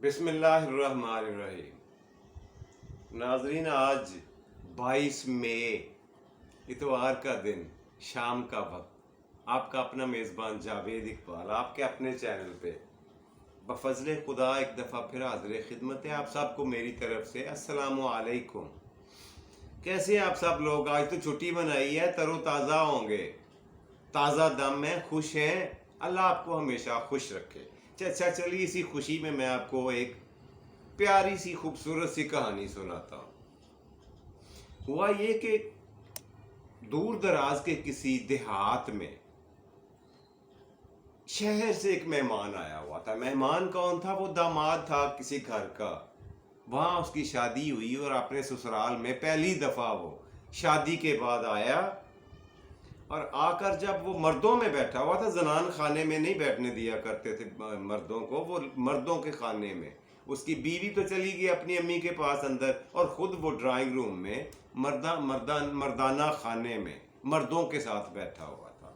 بسم اللہ الرحمن الرحیم۔ ناظرین، آج 22 مئی اتوار کا دن، شام کا وقت، آپ کا اپنا میزبان جاوید اقبال آپ کے اپنے چینل پہ بفضل خدا ایک دفعہ پھر حاضر خدمت ہے آپ سب کو میری طرف سے السلام علیکم۔ کیسے آپ سب لوگ؟ آج تو چھٹی منائی ہے، تر و تازہ ہوں گے، تازہ دم ہیں، خوش ہیں، اللہ آپ کو ہمیشہ خوش رکھے۔ اچھا چلیے، اسی خوشی میں آپ کو ایک پیاری سی خوبصورت سی کہانی سناتا ہوں۔ ہوا یہ کہ دور دراز کے کسی دیہات میں شہر سے ایک مہمان آیا ہوا تھا۔ مہمان کون تھا؟ وہ داماد تھا کسی گھر کا۔ وہاں اس کی شادی ہوئی اور اپنے سسرال میں پہلی دفعہ وہ شادی کے بعد آیا، اور آ کر جب وہ مردوں میں بیٹھا ہوا تھا، زنان خانے میں نہیں بیٹھنے دیا کرتے تھے مردوں کو، وہ مردوں کے خانے میں، اس کی بیوی تو چلی گئی اپنی امی کے پاس اندر، اور خود وہ ڈرائنگ روم میں مردانہ خانے میں مردوں کے ساتھ بیٹھا ہوا تھا۔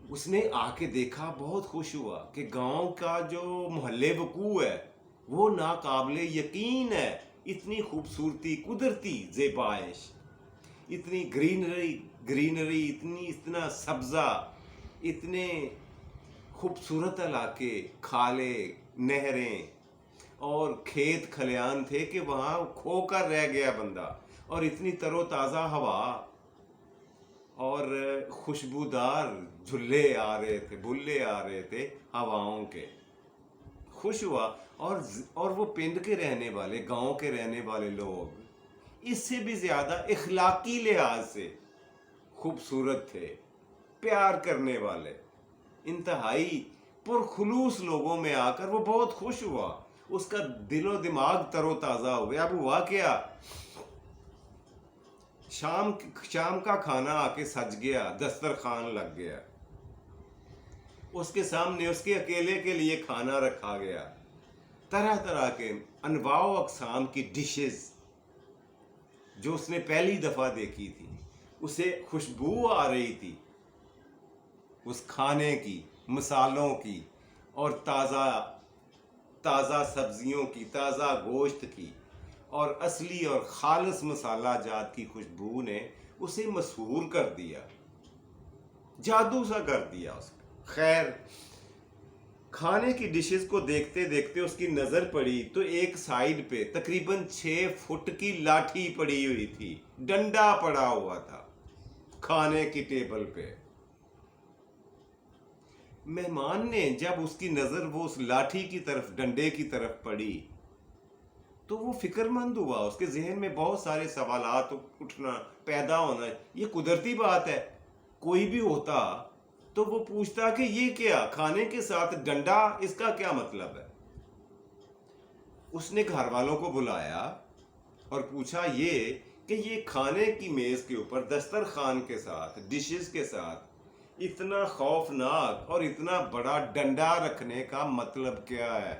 اس نے آ کے دیکھا، بہت خوش ہوا کہ گاؤں کا جو محلے وقوع ہے وہ ناقابل یقین ہے۔ اتنی خوبصورتی، قدرتی زیبائش، اتنی گرینری، اتنا سبزہ، اتنے خوبصورت علاقے، کھالے، نہریں اور کھیت کھلیان تھے کہ وہاں کھو کر رہ گیا بندہ، اور اتنی تر و تازہ ہوا اور خوشبودار جھلے آ رہے تھے، بلے آ رہے تھے ہواؤں کے۔ خوش ہوا، اور وہ پنڈ کے رہنے والے، گاؤں کے رہنے والے لوگ اس سے بھی زیادہ اخلاقی لحاظ سے خوبصورت تھے، پیار کرنے والے، انتہائی پرخلوص لوگوں میں آ کر وہ بہت خوش ہوا، اس کا دل و دماغ تر و تازہ ہو گیا۔ اب ہوا کیا، شام کا کھانا آ کے سج گیا، دسترخوان لگ گیا، اس کے سامنے اس کے اکیلے کے لیے کھانا رکھا گیا، طرح طرح کے انواع و اقسام کی ڈشز جو اس نے پہلی دفعہ دیکھی تھی، اسے خوشبو آ رہی تھی اس کھانے کی، مسالوں کی، اور تازہ سبزیوں کی، تازہ گوشت کی، اور اصلی اور خالص مسالہ جات کی خوشبو نے اسے مسحور کر دیا، جادو سا کر دیا اس کا۔ خیر، کھانے کی ڈشز کو دیکھتے دیکھتے اس کی نظر پڑی تو ایک سائیڈ پہ تقریباً 6 فٹ کی لاٹھی پڑی ہوئی تھی، ڈنڈا پڑا ہوا تھا کھانے کی ٹیبل پہ۔ مہمان نے جب اس کی نظر وہ اس لاٹھی کی طرف، ڈنڈے کی طرف پڑی، تو وہ فکر مند ہوا، اس کے ذہن میں بہت سارے سوالات اٹھنا، پیدا ہونا۔ یہ قدرتی بات ہے، کوئی بھی ہوتا تو وہ پوچھتا کہ یہ کیا، کھانے کے ساتھ ڈنڈا، اس کا کیا مطلب ہے؟ اس نے گھر والوں کو بلایا اور پوچھا یہ کہ یہ کھانے کی میز کے اوپر دسترخوان کے ساتھ، ڈشز کے ساتھ اتنا خوفناک اور اتنا بڑا ڈنڈا رکھنے کا مطلب کیا ہے؟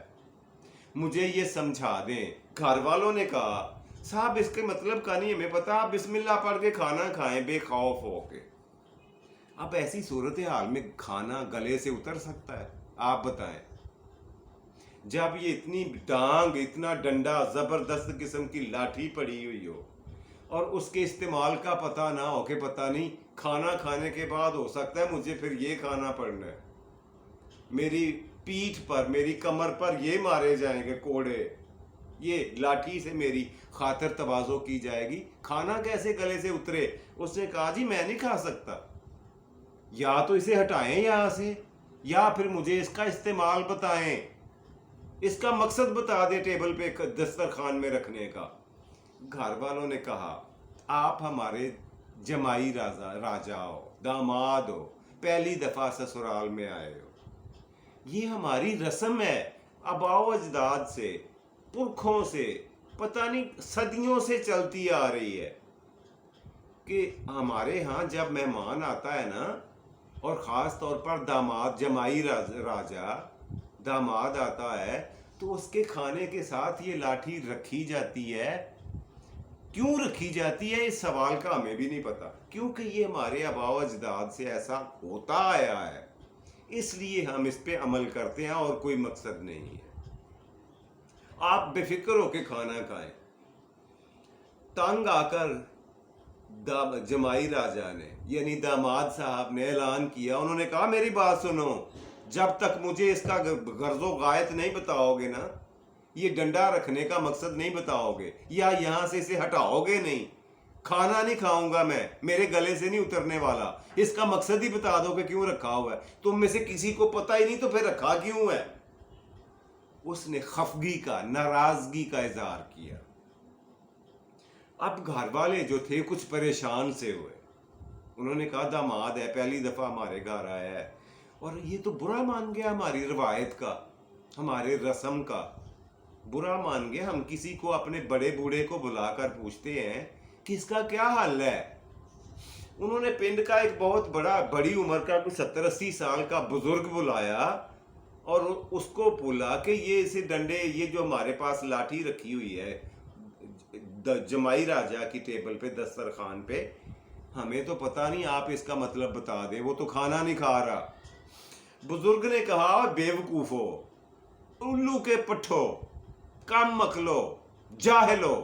مجھے یہ سمجھا دیں۔ گھر والوں نے کہا صاحب اس کے مطلب کا نہیں ہمیں پتا، آپ بسم اللہ پڑھ کے کھانا کھائیں بے خوف ہو کے۔ اب ایسی صورتحال میں کھانا گلے سے اتر سکتا ہے؟ آپ بتائیں، جب یہ اتنی ڈانگ، اتنا ڈنڈا، زبردست قسم کی لاٹھی پڑی ہوئی ہو، اور اس کے استعمال کا پتہ نہ ہو کہ پتہ نہیں کھانا کھانے کے بعد ہو سکتا ہے مجھے پھر یہ کھانا پڑنا ہے، میری پیٹھ پر، میری کمر پر یہ مارے جائیں گے کوڑے، یہ لاٹھی سے میری خاطر تواضع کی جائے گی، کھانا کیسے گلے سے اترے؟ اس نے کہا جی میں نہیں کھا سکتا، یا تو اسے ہٹائیں یہاں سے، یا پھر مجھے اس کا استعمال بتائیں، اس کا مقصد بتا دے ٹیبل پہ دسترخوان میں رکھنے کا۔ گھر والوں نے کہا آپ ہمارے جمائی راجا ہو، داماد ہو، پہلی دفعہ سسرال میں آئے ہو، یہ ہماری رسم ہے، آباء و اجداد سے، پرکھوں سے، پتہ نہیں صدیوں سے چلتی آ رہی ہے کہ ہمارے ہاں جب مہمان آتا ہے نا، اور خاص طور پر داماد، جمائی راجا داماد آتا ہے، تو اس کے کھانے کے ساتھ یہ لاٹھی رکھی جاتی ہے۔ کیوں رکھی جاتی ہے اس سوال کا ہمیں بھی نہیں پتا، کیونکہ یہ ہمارے آباء و اجداد سے ایسا ہوتا آیا ہے، اس لیے ہم اس پہ عمل کرتے ہیں، اور کوئی مقصد نہیں ہے۔ آپ بے فکر ہو کے کھانا کھائیں. تنگ آ کر جمائی راجا نے یعنی داماد صاحب نے اعلان کیا. انہوں نے کہا میری بات سنو, جب تک مجھے اس کا غرض و غایت نہیں بتاؤ گے نا, یہ ڈنڈا رکھنے کا مقصد نہیں بتاؤ گے, یا یہاں سے اسے ہٹاؤ گے نہیں, کھانا نہیں کھاؤں گا میں, میرے گلے سے نہیں اترنے والا. اس کا مقصد ہی بتا دو کہ کیوں رکھا ہوا ہے. تم میں سے کسی کو پتہ ہی نہیں تو پھر رکھا کیوں ہے. اس نے خفگی کا, ناراضگی کا اظہار کیا. اب گھر والے جو تھے کچھ پریشان سے ہوئے. انہوں نے کہا داماد ہے, پہلی دفعہ ہمارے گھر آیا ہے, اور یہ تو برا مان گیا ہماری روایت کا, ہمارے رسم کا برا مان گیا. ہم کسی کو اپنے بڑے بوڑھے کو بلا کر پوچھتے ہیں کہ اس کا کیا حل ہے. انہوں نے پنڈ کا ایک بہت بڑی عمر کا 70-80 سال کا بزرگ بلایا اور اس کو بولا کہ یہ اسے ڈنڈے, یہ جو ہمارے پاس لاٹھی رکھی ہوئی ہے جمائی راجا کی ٹیبل پہ, دسترخوان پہ, ہمیں تو پتہ نہیں, آپ اس کا مطلب بتا دیں, وہ تو کھانا نہیں کھا رہا. بزرگ نے کہا بے وقوفو, الو کے پٹھو, کم مکلو, جاہلو,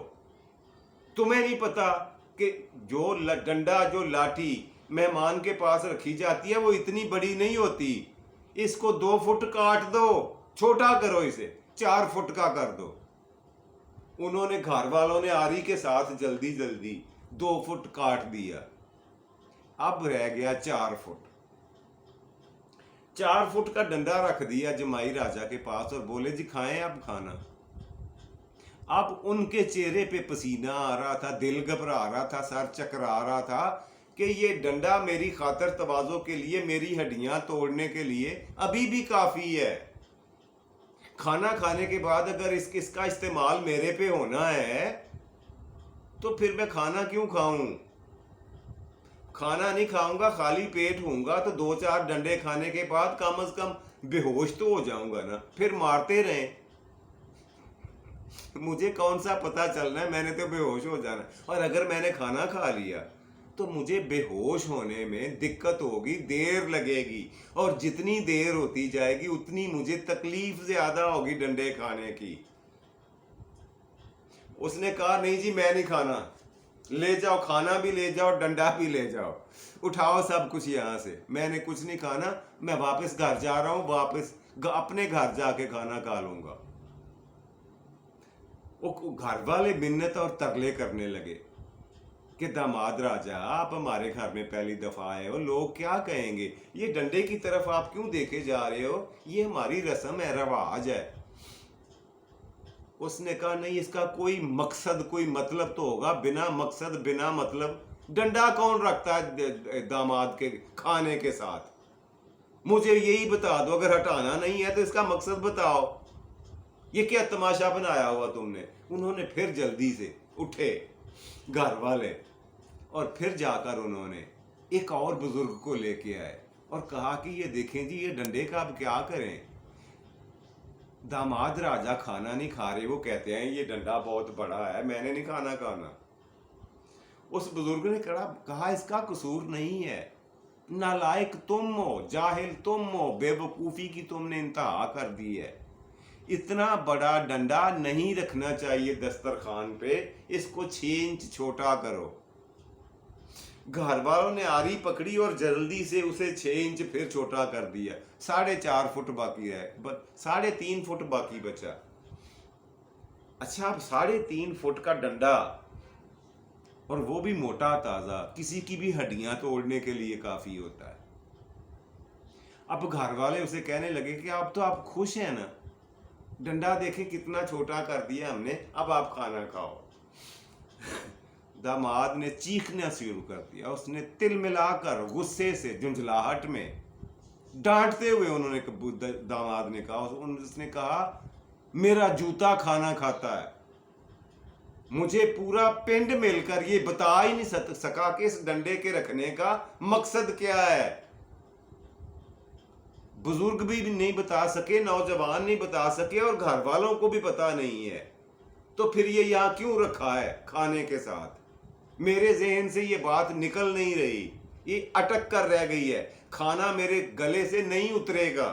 تمہیں نہیں پتا کہ جو ڈنڈا, جو لاٹھی مہمان کے پاس رکھی جاتی ہے وہ اتنی بڑی نہیں ہوتی. اس کو 2 فٹ کاٹ دو, چھوٹا کرو, اسے 4 فٹ کا کر دو. انہوں نے, گھر والوں نے آری کے ساتھ جلدی 2 فٹ کاٹ دیا. اب رہ گیا 4 فٹ. 4 فٹ کا ڈنڈا رکھ دیا جمائی راجا کے پاس اور بولے جی کھائیں اب کھانا. اب ان کے چہرے پہ پسینہ آ رہا تھا, دل گھبرا رہا تھا, سر چکرا رہا تھا کہ یہ ڈنڈا میری خاطر تواضع کے لیے, میری ہڈیاں توڑنے کے لیے ابھی بھی کافی ہے. کھانا کھانے کے بعد اگر اس کا استعمال میرے پہ ہونا ہے تو پھر میں کھانا کیوں کھاؤں. کھانا نہیں کھاؤں گا, خالی پیٹ ہوں گا تو 2-4 ڈنڈے کھانے کے بعد کم از کم بے ہوش تو ہو جاؤں گا نا. پھر مارتے رہیں, مجھے کون سا پتہ چلنا ہے, میں نے تو بے ہوش ہو جانا. اور اگر میں نے کھانا کھا لیا تو مجھے بے ہوش ہونے میں دقت ہوگی, دیر لگے گی, اور جتنی دیر ہوتی جائے گی اتنی مجھے تکلیف زیادہ ہوگی ڈنڈے کھانے کی. اس نے کہا نہیں جی میں نہیں کھانا, لے جاؤ, کھانا بھی لے جاؤ, ڈنڈا بھی لے جاؤ, اٹھاؤ سب کچھ یہاں سے, میں نے کچھ نہیں کھانا, میں واپس گھر جا رہا ہوں, واپس اپنے گھر جا کے کھانا کھا لوں گا. وہ گھر والے منت اور ترلے کرنے لگے کہ داماد راجا آپ ہمارے گھر میں پہلی دفعہ آئے ہو, لوگ کیا کہیں گے, یہ ڈنڈے کی طرف آپ کیوں دیکھے جا رہے ہو, یہ ہماری رسم ہے, رواج ہے. اس نے کہا نہیں, اس کا کوئی مقصد, کوئی مطلب تو ہوگا, بنا مقصد بنا مطلب ڈنڈا کون رکھتا ہے داماد کے کھانے کے ساتھ. مجھے یہی بتا دو, اگر ہٹانا نہیں ہے تو اس کا مقصد بتاؤ, یہ کیا تماشا بنایا ہوا تم نے. انہوں نے پھر جلدی سے اٹھے گھر والے, اور پھر جا کر انہوں نے ایک اور بزرگ کو لے کے آئے اور کہا کہ یہ دیکھیں جی یہ ڈنڈے کا اب کیا کریں. داماد راجا کھانا نہیں کھا رہے, وہ کہتے ہیں یہ ڈنڈا بہت بڑا ہے, میں نے نہیں کھانا. اس بزرگ نے کہا اس کا قصور نہیں ہے, نالائق تم ہو, جاہل تم ہو, بے وقوفی کی تم نے انتہا کر دی ہے. اتنا بڑا ڈنڈا نہیں رکھنا چاہیے دسترخوان پہ, اس کو 6 انچ چھوٹا کرو. گھر والوں نے آری پکڑی اور جلدی سے اسے 6 انچ پھر چھوٹا کر دیا. 4.5 فٹ باقی ہے, 3.5 فٹ باقی بچا. اچھا, اب 3.5 فٹ کا ڈنڈا, اور وہ بھی موٹا تازہ, کسی کی بھی ہڈیاں توڑنے کے لیے کافی ہوتا ہے. اب گھر والے اسے کہنے لگے کہ اب تو آپ خوش ہیں نا, ڈنڈا دیکھیں کتنا چھوٹا کر دیا ہم نے, اب آپ کھانا کھاؤ. داماد نے چیخنا شروع کر دیا. اس نے تل ملا کر غصے سے, جھنجھلاہٹ میں, ڈانٹتے ہوئے انہوں نے, داماد نے کہا, اس نے کہا میرا جوتا کھانا کھاتا ہے. مجھے پورا پنڈ مل کر یہ بتا ہی نہیں سکا کہ اس ڈنڈے کے رکھنے کا مقصد کیا ہے. بزرگ بھی نہیں بتا سکے, نوجوان نہیں بتا سکے, اور گھر والوں کو بھی پتا نہیں ہے. تو پھر یہ یہاں کیوں رکھا ہے کھانے کے ساتھ؟ میرے ذہن سے یہ بات نکل نہیں رہی, یہ اٹک کر رہ گئی ہے, کھانا میرے گلے سے نہیں اترے گا.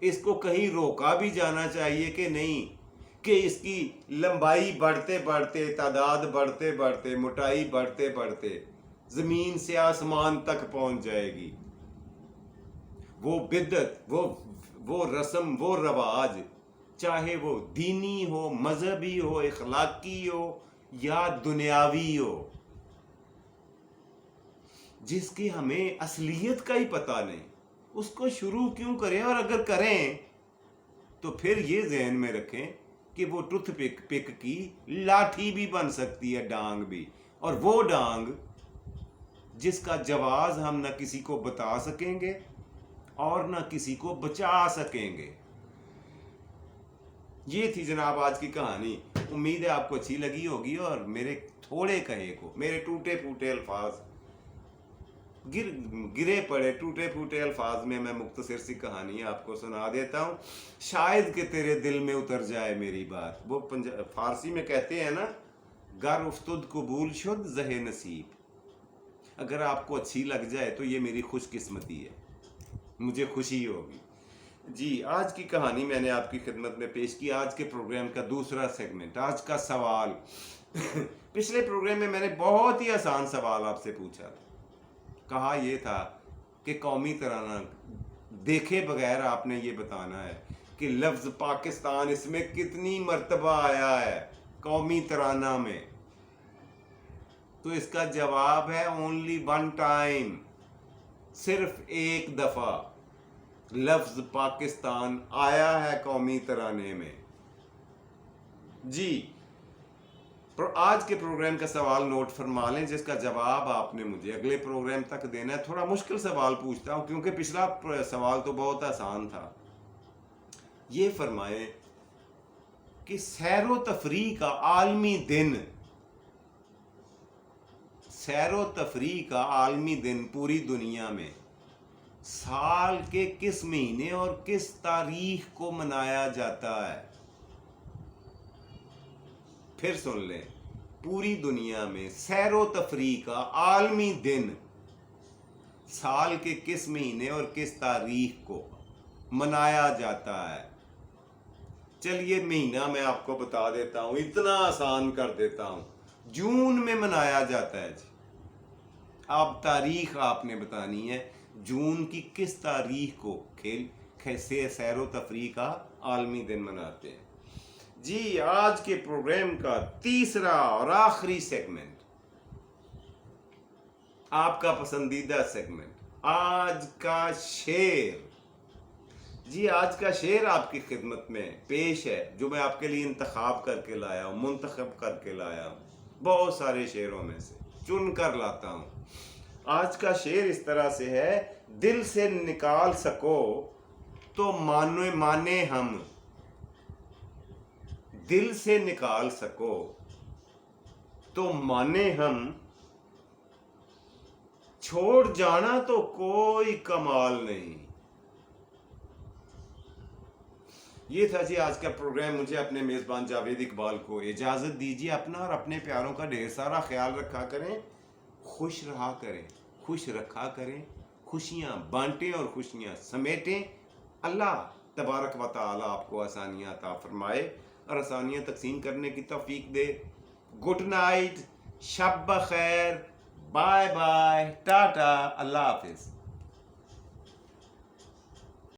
اس کو کہیں روکا بھی جانا چاہیے کہ نہیں، کہ اس کی لمبائی بڑھتے بڑھتے، تعداد بڑھتے بڑھتے، موٹائی بڑھتے بڑھتے زمین سے آسمان تک پہنچ جائے گی. وہ بدعت، وہ رسم، وہ رواج، چاہے وہ دینی ہو، مذہبی ہو، اخلاقی ہو یا دنیاوی ہو، جس کی ہمیں اصلیت کا ہی پتہ نہیں، اس کو شروع کیوں کریں؟ اور اگر کریں تو پھر یہ ذہن میں رکھیں کہ وہ ٹوتھ پک کی لاٹھی بھی بن سکتی ہے، ڈانگ بھی، اور وہ ڈانگ جس کا جواز ہم نہ کسی کو بتا سکیں گے اور نہ کسی کو بچا سکیں گے. یہ تھی جناب آج کی کہانی. امید ہے آپ کو اچھی لگی ہوگی، اور میرے تھوڑے کہے کو، میرے ٹوٹے پھوٹے الفاظ، گرے پڑے ٹوٹے پھوٹے الفاظ میں مختصر سی کہانی آپ کو سنا دیتا ہوں. شاید کہ تیرے دل میں اتر جائے میری بات. وہ فارسی میں کہتے ہیں نا، گر افتد قبول شد زہ نصیب. اگر آپ کو اچھی لگ جائے تو یہ میری خوش قسمتی ہے، مجھے خوشی ہوگی. جی، آج کی کہانی میں نے آپ کی خدمت میں پیش کی. آج کے پروگرام کا دوسرا سیگمنٹ، آج کا سوال. پچھلے پروگرام میں میں نے بہت ہی آسان سوال آپ سے پوچھا تھا. کہا یہ تھا کہ قومی ترانہ دیکھے بغیر آپ نے یہ بتانا ہے کہ لفظ پاکستان اس میں کتنی مرتبہ آیا ہے قومی ترانہ میں. تو اس کا جواب ہے اونلی ون ٹائم، صرف ایک دفعہ لفظ پاکستان آیا ہے قومی ترانے میں. جی، آج کے پروگرام کا سوال نوٹ فرما لیں، جس کا جواب آپ نے مجھے اگلے پروگرام تک دینا ہے. تھوڑا مشکل سوال پوچھتا ہوں کیونکہ پچھلا سوال تو بہت آسان تھا. یہ فرمائیں کہ سیر و تفریح کا عالمی دن، سیر و تفریح کا عالمی دن پوری دنیا میں سال کے کس مہینے اور کس تاریخ کو منایا جاتا ہے؟ پھر سن لیں، پوری دنیا میں سیر و تفریح کا عالمی دن سال کے کس مہینے اور کس تاریخ کو منایا جاتا ہے؟ چلیے مہینہ میں آپ کو بتا دیتا ہوں، اتنا آسان کر دیتا ہوں. جون میں منایا جاتا ہے. جی، اب تاریخ آپ نے بتانی ہے، جون کی کس تاریخ کو سیر و تفریح کا عالمی دن مناتے ہیں. جی، آج کے پروگرام کا تیسرا اور آخری سیگمنٹ، آپ کا پسندیدہ سیگمنٹ، آج کا شعر. جی، آج کا شعر آپ کی خدمت میں پیش ہے، جو میں آپ کے لیے انتخاب کر کے لایا ہوں، منتخب کر کے لایا ہوں. بہت سارے شعروں میں سے چن کر لاتا ہوں. آج کا شعر اس طرح سے ہے: دل سے نکال سکو تو مانے ہم، دل سے نکال سکو تو مانے ہم، چھوڑ جانا تو کوئی کمال نہیں. یہ تھا جی آج کا پروگرام. مجھے اپنے میزبان جاوید اقبال کو اجازت دیجیے. اپنا اور اپنے پیاروں کا ڈھیر سارا خیال رکھا کریں، خوش رہا کریں، خوش رکھا کریں، خوشیاں بانٹیں اور خوشیاں سمیٹیں. اللہ تبارک و تعالی آپ کو آسانیاں عطا فرمائے اور آسانیاں تقسیم کرنے کی توفیق دے. گڈ نائٹ، شب بخیر، بائے بائے، ٹاٹا، اللہ حافظ.